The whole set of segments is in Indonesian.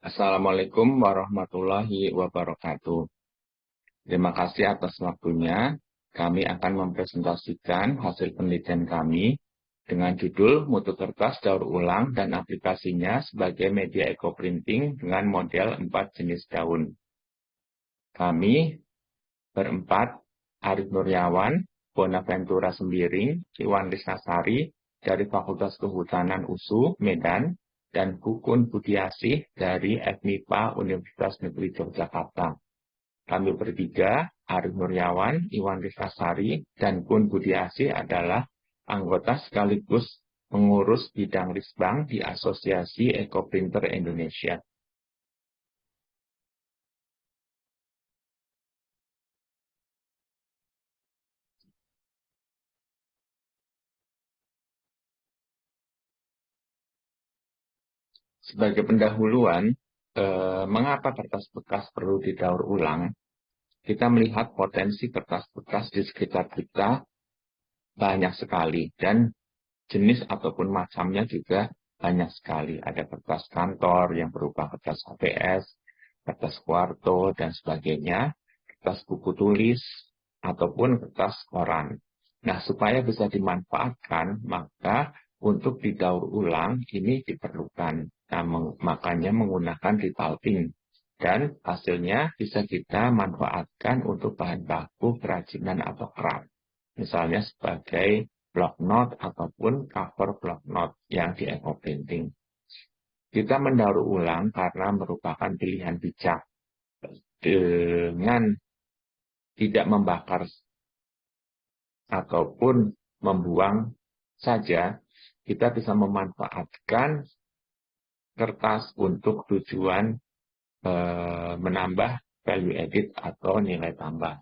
Assalamualaikum warahmatullahi wabarakatuh. Terima kasih atas waktunya. Kami akan mempresentasikan hasil penelitian kami dengan judul Mutu Kertas Daur Ulang dan aplikasinya sebagai media eco-printing dengan model 4 jenis daun. Kami berempat, Arif Nuryawan, Bonaventura Sembiring, Iwan Risnasari dari Fakultas Kehutanan USU, Medan, dan Kukun Budiasih dari FMIPA Universitas Negeri Yogyakarta. Kami bertiga, Arif Nuryawan, Iwan Risnasari, dan Kun Budiasih adalah anggota sekaligus pengurus bidang Risbang di Asosiasi Ekoprinter Indonesia. Sebagai pendahuluan, mengapa kertas bekas perlu didaur ulang? Kita melihat potensi kertas bekas di sekitar kita banyak sekali, dan jenis ataupun macamnya juga banyak sekali. Ada kertas kantor yang berupa kertas HPS, kertas kuarto, dan sebagainya, kertas buku tulis, ataupun kertas koran. Nah, supaya bisa dimanfaatkan, maka untuk didaur ulang ini diperlukan. Nah, makanya menggunakan repulping. Dan hasilnya bisa kita manfaatkan untuk bahan baku kerajinan atau craft. Misalnya sebagai block note ataupun cover block note yang di eco-printing. Kita mendaur ulang karena merupakan pilihan bijak. Dengan tidak membakar ataupun membuang saja, kita bisa memanfaatkan kertas untuk tujuan menambah value added atau nilai tambah.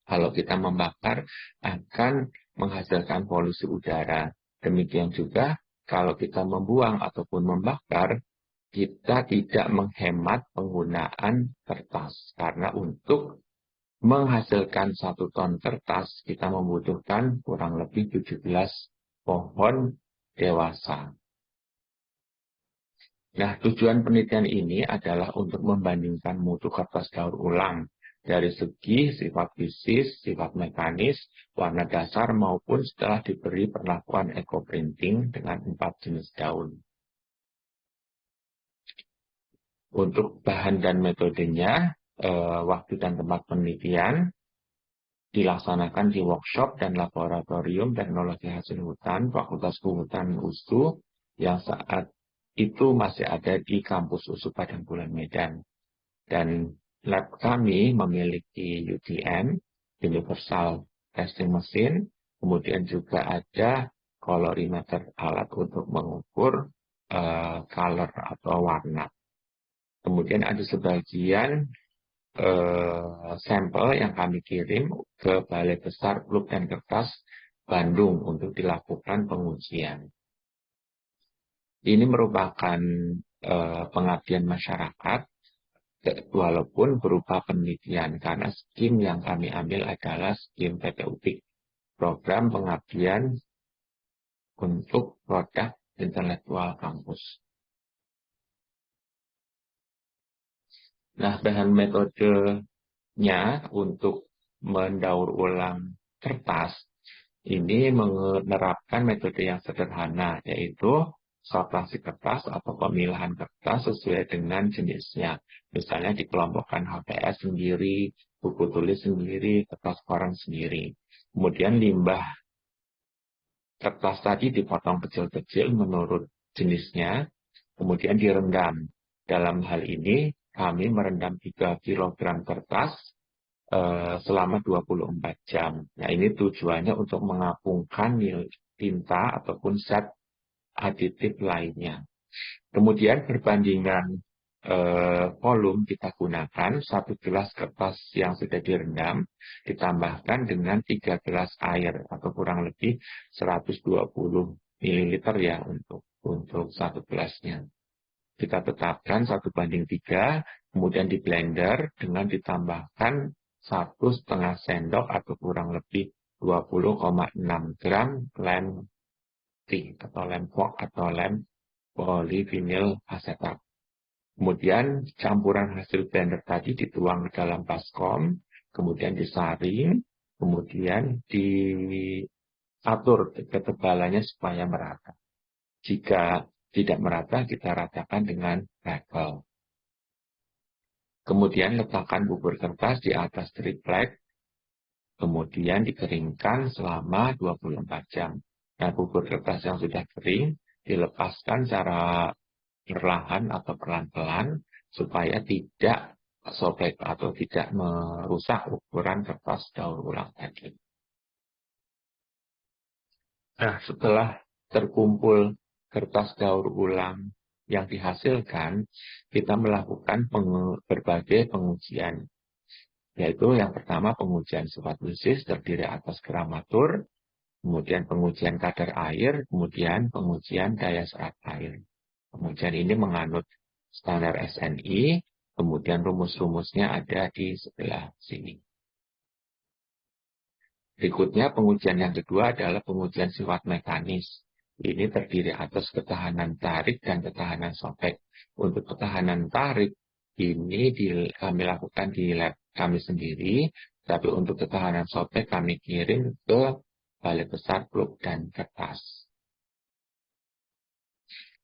Kalau kita membakar akan menghasilkan polusi udara. Demikian juga kalau kita membuang ataupun membakar, kita tidak menghemat penggunaan kertas. Karena untuk menghasilkan 1 ton kertas, kita membutuhkan kurang lebih 17 pohon dewasa. Nah, tujuan penelitian ini adalah untuk membandingkan mutu kertas daur ulang dari segi sifat fisik, sifat mekanis, warna dasar maupun setelah diberi perlakuan eco-printing dengan 4 jenis daun. Untuk bahan dan metodenya, waktu dan tempat penelitian dilaksanakan di workshop dan laboratorium teknologi hasil hutan Fakultas Kehutanan USU yang saat itu masih ada di kampus USU Padang Bulan Medan. Dan lab kami memiliki UTM, Universal Testing Machine, kemudian juga ada colorimeter, alat untuk mengukur color atau warna. Kemudian ada sebagian sampel yang kami kirim ke Balai Besar Pulp dan Kertas Bandung untuk dilakukan pengujian. Ini merupakan pengabdian masyarakat, walaupun berupa penelitian, karena skim yang kami ambil adalah skim PT UPIK, program pengabdian untuk produk intelektual kampus. Nah, bahan metodenya untuk mendaur ulang kertas ini menerapkan metode yang sederhana, yaitu sortasi kertas atau pemilahan kertas sesuai dengan jenisnya. Misalnya dikelompokkan HPS sendiri, buku tulis sendiri, kertas koran sendiri. Kemudian limbah kertas tadi dipotong kecil-kecil menurut jenisnya, kemudian direndam. Dalam hal ini, kami merendam 3 kg kertas selama 24 jam. Nah, ini tujuannya untuk mengapungkan tinta ataupun zat aditif lainnya. Kemudian perbandingan volume kita gunakan 1 gelas kertas yang sudah direndam ditambahkan dengan 3 gelas air atau kurang lebih 120 ml ya untuk 1 gelasnya. Kita tetapkan 1:3, kemudian di blender dengan ditambahkan 1,5 sendok atau kurang lebih 20,6 gram lem tea atau lem fork atau lem polyvinyl acetate. Kemudian campuran hasil blender tadi dituang ke dalam baskom, kemudian disaring, kemudian diatur ketebalannya supaya merata. Jika tidak merata, kita ratakan dengan bevel. Kemudian letakkan bubur kertas di atas triplek, kemudian dikeringkan selama 24 jam. Nah, bubur kertas yang sudah kering dilepaskan secara perlahan atau pelan-pelan supaya tidak sobek atau tidak merusak ukuran kertas daur ulang tadi. Nah, setelah terkumpul kertas daur ulang yang dihasilkan, kita melakukan berbagai pengujian. Yaitu yang pertama pengujian sifat fisis terdiri atas gramatur, kemudian pengujian kadar air, kemudian pengujian daya serap air. Pengujian ini menganut standar SNI, kemudian rumus-rumusnya ada di sebelah sini. Berikutnya pengujian yang kedua adalah pengujian sifat mekanis. Ini terdiri atas ketahanan tarik dan ketahanan sobek. Untuk ketahanan tarik ini kami lakukan di lab kami sendiri, tapi untuk ketahanan sobek kami kirim ke Balai Besar Pulp dan Kertas.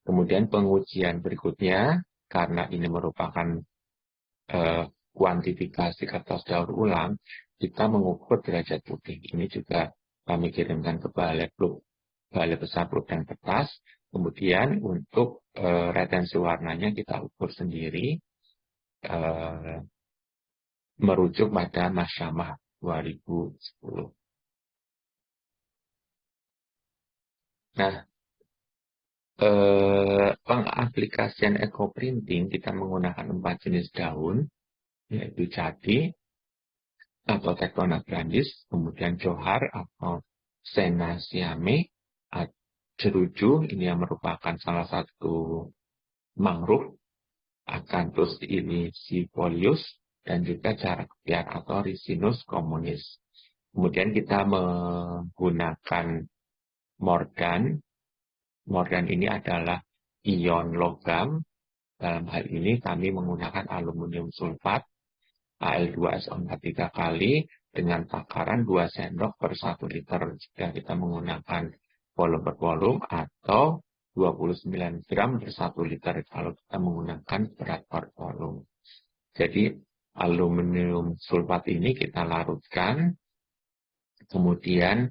Kemudian pengujian berikutnya, karena ini merupakan kuantifikasi kertas daur ulang, kita mengukur derajat putih. Ini juga kami kirimkan ke Balai Besar Pulp dan Kertas. Kemudian untuk retensi warnanya kita ukur sendiri, merujuk pada Masyamah 2010. Nah, pengaplikasian eco-printing kita menggunakan 4 jenis daun, yaitu jati atau Tectona grandis, kemudian johar atau Senaceae, jeruju, ini yang merupakan salah satu mangrove, Acanthus illicifolius, dan juga Carapiat atau Ricinus communis. Kemudian kita menggunakan morgan. Morgan ini adalah ion logam. Dalam hal ini kami menggunakan aluminium sulfat Al2SO4 3 kali dengan takaran 2 sendok per 1 liter jika kita menggunakan volume per volume, atau 29 gram per 1 liter kalau kita menggunakan berat per volume. Jadi aluminium sulfat ini kita larutkan, kemudian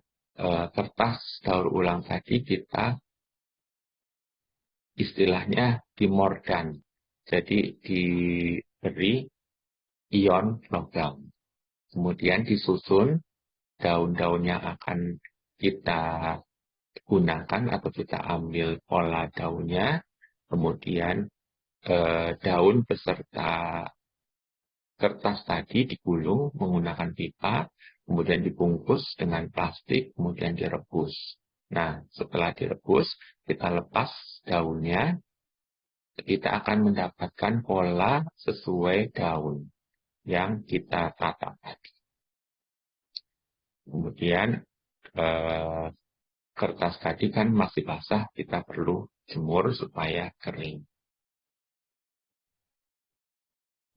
kertas daur ulang tadi kita istilahnya dimorgan, jadi diberi ion logam. Kemudian disusun daun-daun yang akan kita gunakan atau kita ambil pola daunnya, kemudian daun beserta kertas tadi digulung menggunakan pipa, kemudian dibungkus dengan plastik, kemudian direbus. Nah, setelah direbus, kita lepas daunnya, kita akan mendapatkan pola sesuai daun yang kita tata tadi. Kemudian kertas tadi kan masih basah, kita perlu jemur supaya kering.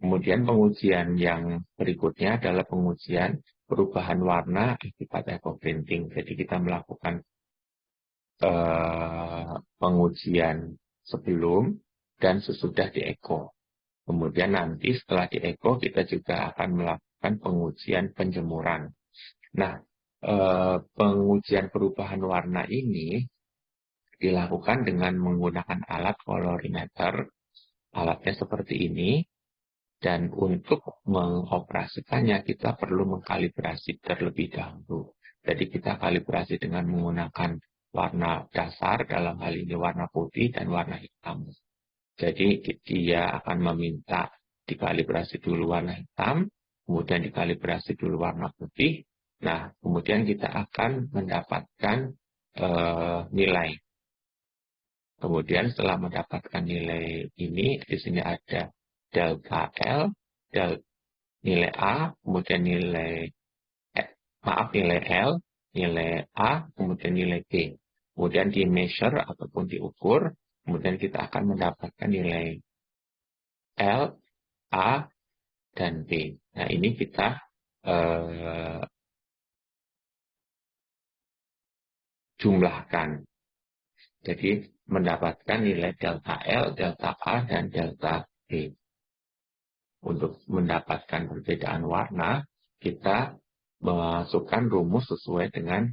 Kemudian pengujian yang berikutnya adalah pengujian perubahan warna akibat eco-printing. Jadi kita melakukan pengujian sebelum dan sesudah di eco. Kemudian nanti setelah di eco kita juga akan melakukan pengujian penjemuran. Nah, pengujian perubahan warna ini dilakukan dengan menggunakan alat colorimeter. Alatnya seperti ini. Dan untuk mengoperasikannya kita perlu mengkalibrasi terlebih dahulu. Jadi kita kalibrasi dengan menggunakan warna dasar, dalam hal ini warna putih dan warna hitam. Jadi dia akan meminta dikalibrasi dulu warna hitam, kemudian dikalibrasi dulu warna putih. Nah, kemudian kita akan mendapatkan nilai. Kemudian setelah mendapatkan nilai ini, di sini ada delta L, nilai A, kemudian nilai L, nilai A, kemudian nilai B. Kemudian di measure ataupun diukur, kemudian kita akan mendapatkan nilai L, A, dan B. Nah, ini kita jumlahkan. Jadi, mendapatkan nilai delta L, delta A, dan delta B. Untuk mendapatkan perbedaan warna, kita memasukkan rumus sesuai dengan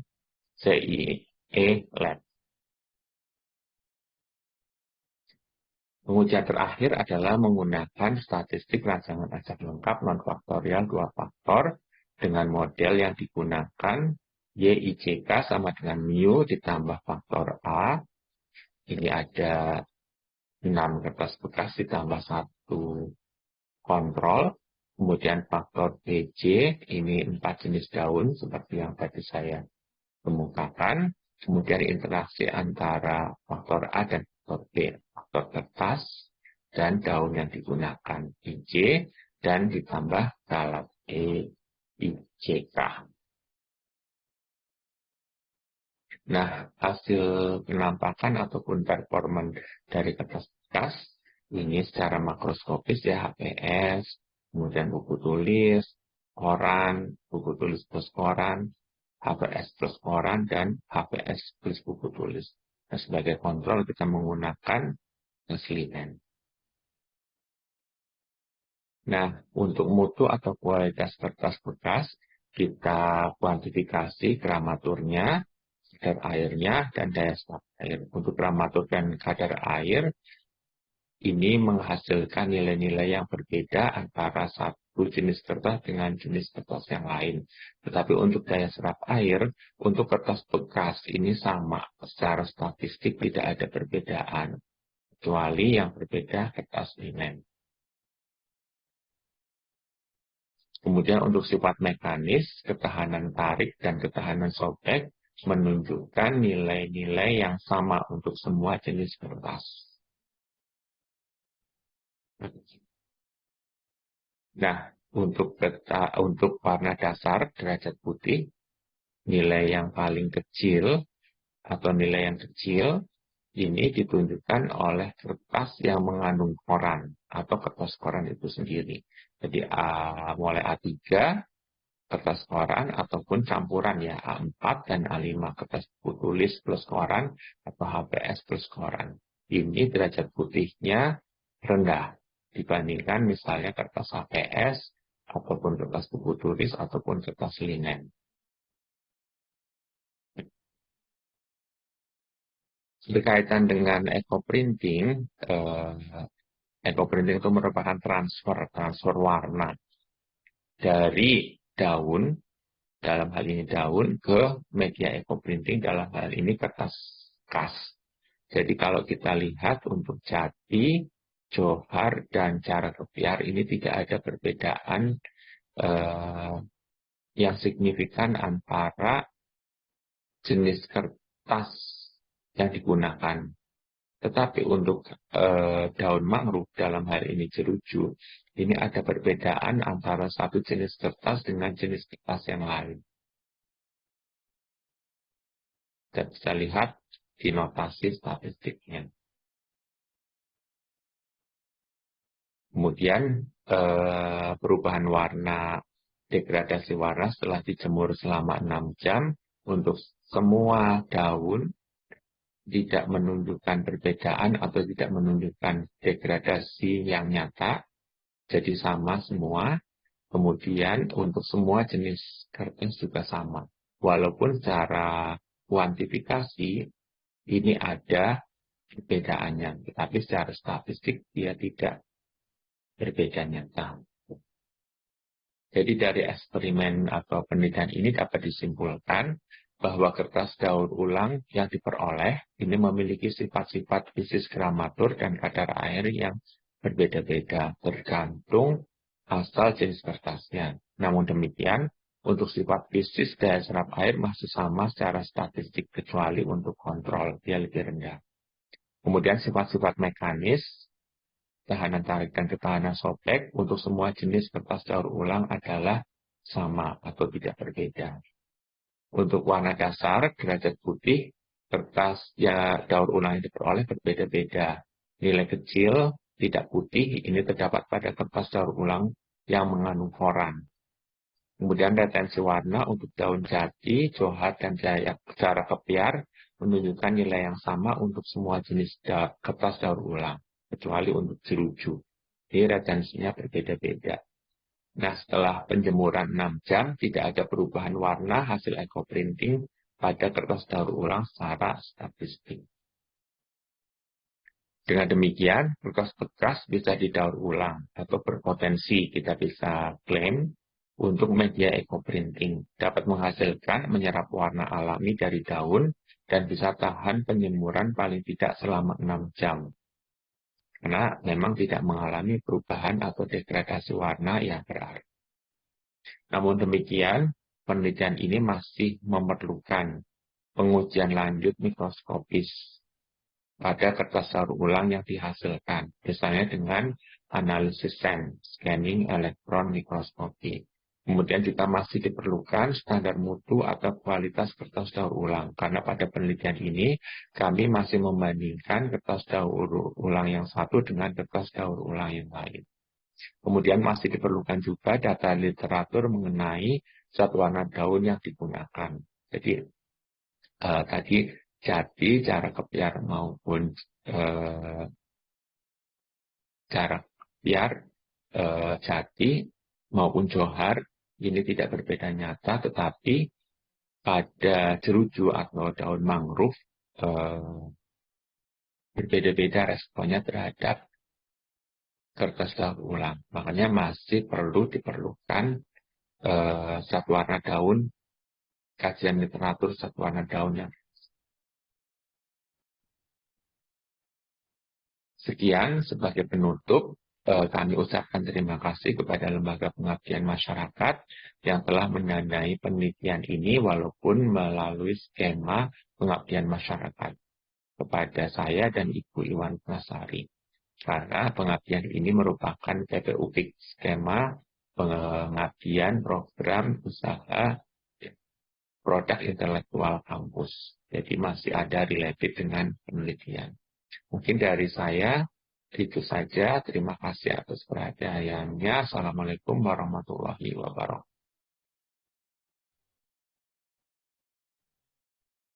CIE Lab. Pengujian terakhir adalah menggunakan statistik rancangan acak lengkap non-faktorial 2 faktor dengan model yang digunakan YICK sama dengan mu ditambah faktor A. Ini ada 6 kertas bekas ditambah 1 kontrol. Kemudian faktor BJ, ini 4 jenis daun seperti yang tadi saya kemukakan. Kemudian interaksi antara faktor A dan faktor B, faktor kertas dan daun yang digunakan IJ dan ditambah dalam EICK. Nah, hasil penampakan ataupun performan dari kertas bekas ini secara makroskopis ya HPS, kemudian buku tulis, koran, buku tulis plus koran, HPS plus koran, dan HPS plus buku tulis. Nah, sebagai kontrol kita menggunakan linen. Nah, untuk mutu atau kualitas kertas bekas, kita kuantifikasi gramaturnya, kadar airnya, dan daya serap air. Untuk gramatur dan kadar air, ini menghasilkan nilai-nilai yang berbeda antara satu jenis kertas dengan jenis kertas yang lain. Tetapi untuk daya serap air, untuk kertas bekas ini sama. Secara statistik tidak ada perbedaan. Kecuali yang berbeda kertas linen. Kemudian untuk sifat mekanis, ketahanan tarik dan ketahanan sobek menunjukkan nilai-nilai yang sama untuk semua jenis kertas. Nah, untuk warna dasar derajat putih, nilai yang paling kecil atau nilai yang kecil ini ditunjukkan oleh kertas yang mengandung koran atau kertas koran itu sendiri. Jadi mulai A3, kertas koran ataupun campuran ya A4 dan A5 kertas tulis plus koran atau HPS plus koran. Ini derajat putihnya rendah dibandingkan misalnya kertas HPS ataupun kertas buku tulis ataupun kertas linen. Berkaitan dengan eco-printing, eco-printing itu merupakan transfer warna dari daun, dalam hal ini daun, ke media eco-printing, dalam hal ini kertas kas. Jadi kalau kita lihat untuk jati, johar, dan cara kebiar ini tidak ada perbedaan yang signifikan antara jenis kertas yang digunakan. Tetapi untuk daun mangrove dalam hal ini jeruju, ini ada perbedaan antara satu jenis kertas dengan jenis kertas yang lain. Kita bisa lihat di notasi statistiknya. Kemudian perubahan warna, degradasi warna setelah dijemur selama 6 jam untuk semua daun tidak menunjukkan perbedaan atau tidak menunjukkan degradasi yang nyata. Jadi sama semua. Kemudian untuk semua jenis kertas juga sama. Walaupun secara kuantifikasi ini ada perbedaannya. Tetapi secara statistik dia tidak berbeda nyata. Jadi dari eksperimen atau penelitian ini dapat disimpulkan bahwa kertas daur ulang yang diperoleh ini memiliki sifat-sifat fisik gramatur dan kadar air yang berbeda-beda tergantung asal jenis kertasnya. Namun demikian, untuk sifat fisik daya serap air masih sama secara statistik kecuali untuk kontrol, dia lebih rendah. Kemudian sifat-sifat mekanis, tahanan tarik dan ketahanan sobek untuk semua jenis kertas daur ulang adalah sama atau tidak berbeda. Untuk warna dasar, derajat putih, kertas ya daur ulang yang diperoleh berbeda-beda. Nilai kecil tidak putih ini terdapat pada kertas daur ulang yang mengandung furan. Kemudian retensi warna untuk daun jati, johar, dan cara kepiar menunjukkan nilai yang sama untuk semua jenis kertas daur ulang, kecuali untuk jeruju. Jadi retensinya berbeda-beda. Nah, setelah penjemuran 6 jam, tidak ada perubahan warna hasil eco-printing pada kertas daur ulang secara statistik. Dengan demikian, kertas bekas bisa didaur ulang atau berpotensi kita bisa klaim untuk media eco-printing. Dapat menghasilkan menyerap warna alami dari daun dan bisa tahan penjemuran paling tidak selama 6 jam. Karena memang tidak mengalami perubahan atau degradasi warna yang berarti. Namun demikian, penelitian ini masih memerlukan pengujian lanjut mikroskopis pada kertas daur ulang yang dihasilkan, misalnya dengan analisis SEM, scanning elektron mikroskopi. Kemudian juga masih diperlukan standar mutu atau kualitas kertas daur ulang, karena pada penelitian ini kami masih membandingkan kertas daur ulang yang satu dengan kertas daur ulang yang lain. Kemudian masih diperlukan juga data literatur mengenai zat warna daun yang digunakan. Jadi tadi jati, cara kepiar maupun cara kepiar jati maupun johar ini tidak berbeda nyata, tetapi pada jeruju atau daun mangrove berbeda-beda responnya terhadap kertas daur ulang. Makanya masih perlu diperlukan zat warna daun, kajian literatur zat warna daun yang sekian sebagai penutup. Kami ucapkan terima kasih kepada Lembaga Pengabdian Masyarakat yang telah mendanai penelitian ini walaupun melalui skema pengabdian masyarakat kepada saya dan Ibu Iwan Nasari. Karena pengabdian ini merupakan PPUPIK skema pengabdian program usaha produk intelektual kampus. Jadi masih ada related dengan penelitian. Mungkin dari saya itu saja. Terima kasih atas perhatiannya. Assalamualaikum warahmatullahi wabarakatuh.